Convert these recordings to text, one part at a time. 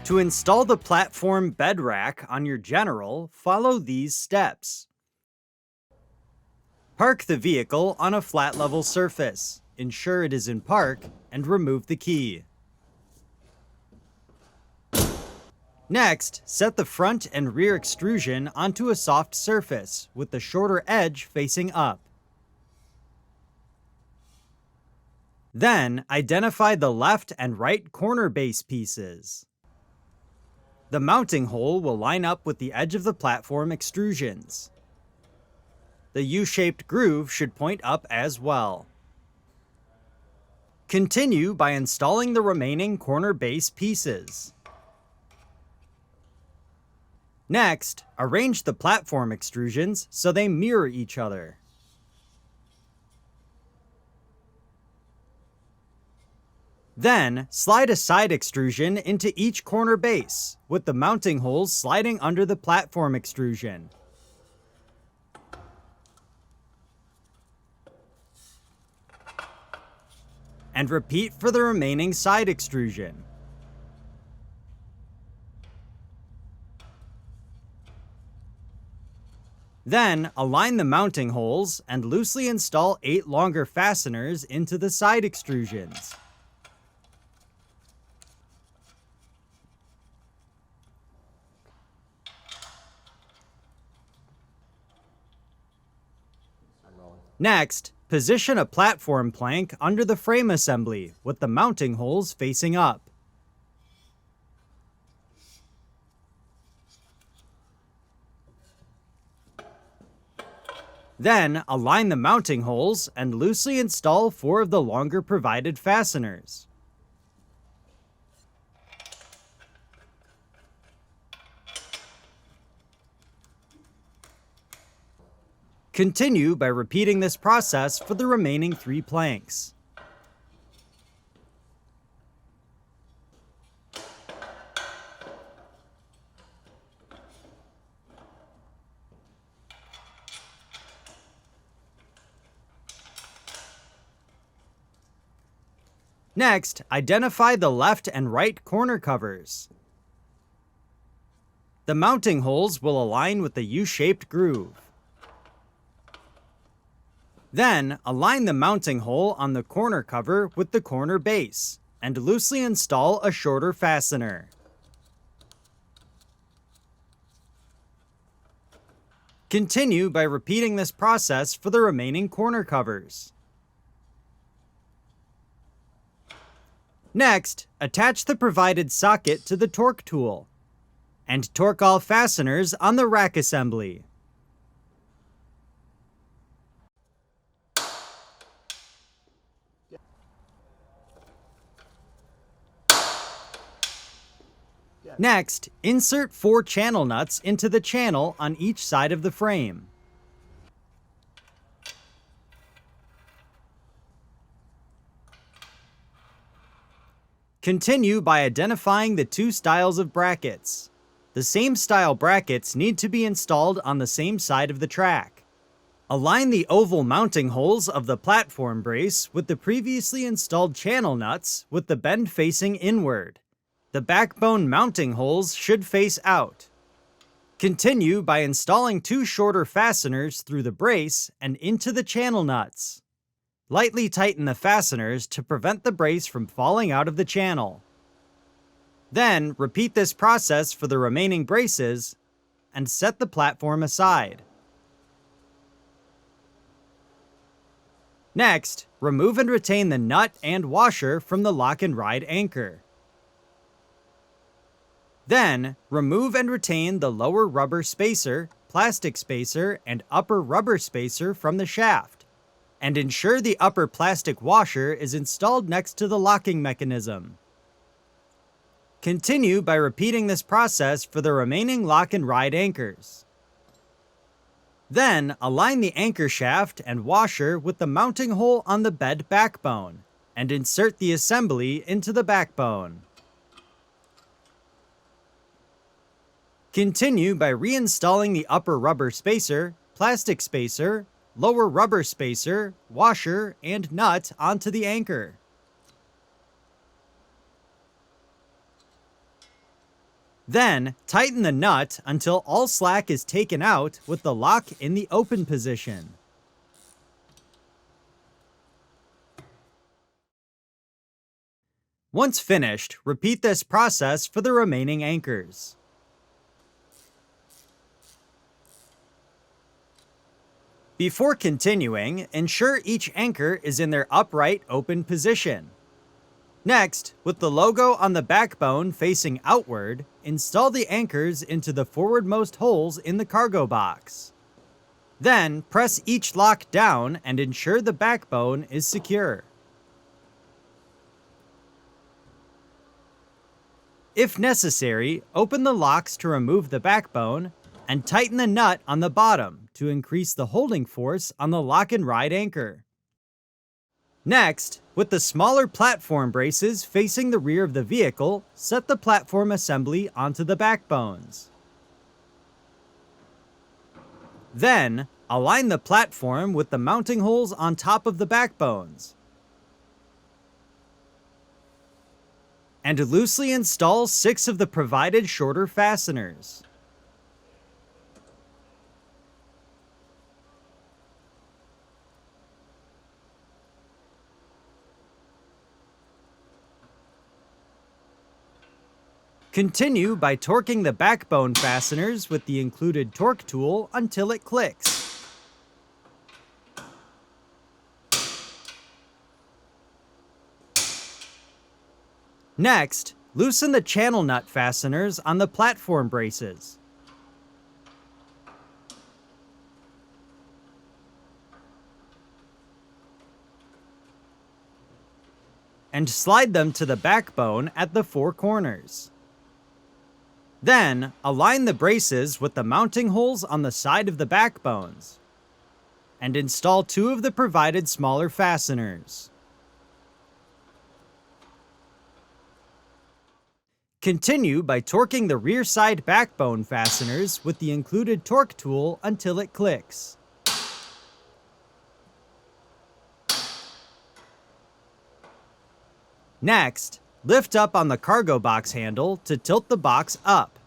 To install the platform bed rack on your General, follow these steps. Park the vehicle on a flat level surface. Ensure it is in park and remove the key. Next, set the front and rear extrusion onto a soft surface with the shorter edge facing up. Then, identify the left and right corner base pieces. The mounting hole will line up with the edge of the platform extrusions. The U-shaped groove should point up as well. Continue by installing the remaining corner base pieces. Next, arrange the platform extrusions so they mirror each other. Then, slide a side extrusion into each corner base, with the mounting holes sliding under the platform extrusion. And repeat for the remaining side extrusion. Then, align the mounting holes and loosely install 8 longer fasteners into the side extrusions. Next, position a platform plank under the frame assembly with the mounting holes facing up. Then, align the mounting holes and loosely install 4 of the longer provided fasteners. Continue by repeating this process for the remaining 3 planks. Next, identify the left and right corner covers. The mounting holes will align with the U-shaped groove. Then, align the mounting hole on the corner cover with the corner base, and loosely install a shorter fastener. Continue by repeating this process for the remaining corner covers. Next, attach the provided socket to the torque tool, and torque all fasteners on the rack assembly. Next, insert 4 channel nuts into the channel on each side of the frame. Continue by identifying the 2 styles of brackets. The same style brackets need to be installed on the same side of the track. Align the oval mounting holes of the platform brace with the previously installed channel nuts with the bend facing inward. The backbone mounting holes should face out. Continue by installing 2 shorter fasteners through the brace and into the channel nuts. Lightly tighten the fasteners to prevent the brace from falling out of the channel. Then, repeat this process for the remaining braces and set the platform aside. Next, remove and retain the nut and washer from the lock and ride anchor. Then, remove and retain the lower rubber spacer, plastic spacer, and upper rubber spacer from the shaft, and ensure the upper plastic washer is installed next to the locking mechanism. Continue by repeating this process for the remaining lock and ride anchors. Then, align the anchor shaft and washer with the mounting hole on the bed backbone, and insert the assembly into the backbone. Continue by reinstalling the upper rubber spacer, plastic spacer, lower rubber spacer, washer, and nut onto the anchor. Then, tighten the nut until all slack is taken out with the lock in the open position. Once finished, repeat this process for the remaining anchors. Before continuing, ensure each anchor is in their upright open position. Next, with the logo on the backbone facing outward, install the anchors into the forwardmost holes in the cargo box. Then, press each lock down and ensure the backbone is secure. If necessary, open the locks to remove the backbone and tighten the nut on the bottom to increase the holding force on the lock and ride anchor. Next, with the smaller platform braces facing the rear of the vehicle, set the platform assembly onto the backbones. Then, align the platform with the mounting holes on top of the backbones. And loosely install 6 of the provided shorter fasteners. Continue by torquing the backbone fasteners with the included torque tool until it clicks. Next, loosen the channel nut fasteners on the platform braces. And slide them to the backbone at the 4 corners. Then, align the braces with the mounting holes on the side of the backbones, and install 2 of the provided smaller fasteners. Continue by torquing the rear side backbone fasteners with the included torque tool until it clicks. Next, lift up on the cargo box handle to tilt the box up.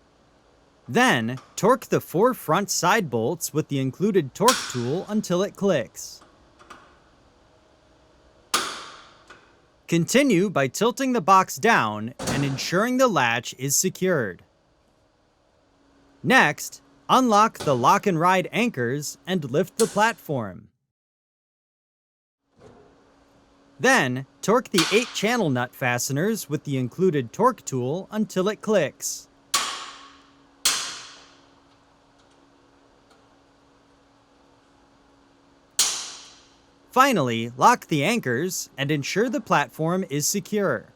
Then, torque the 4 front side bolts with the included torque tool until it clicks. Continue by tilting the box down and ensuring the latch is secured. Next, unlock the lock and ride anchors and lift the platform. Then, torque the 8 channel nut fasteners with the included torque tool until it clicks. Finally, lock the anchors and ensure the platform is secure.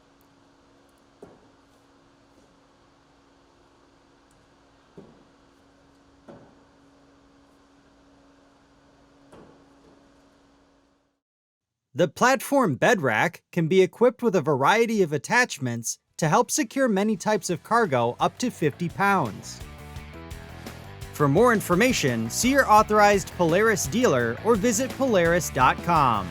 The platform bed rack can be equipped with a variety of attachments to help secure many types of cargo up to 50 pounds. For more information, see your authorized Polaris dealer or visit Polaris.com.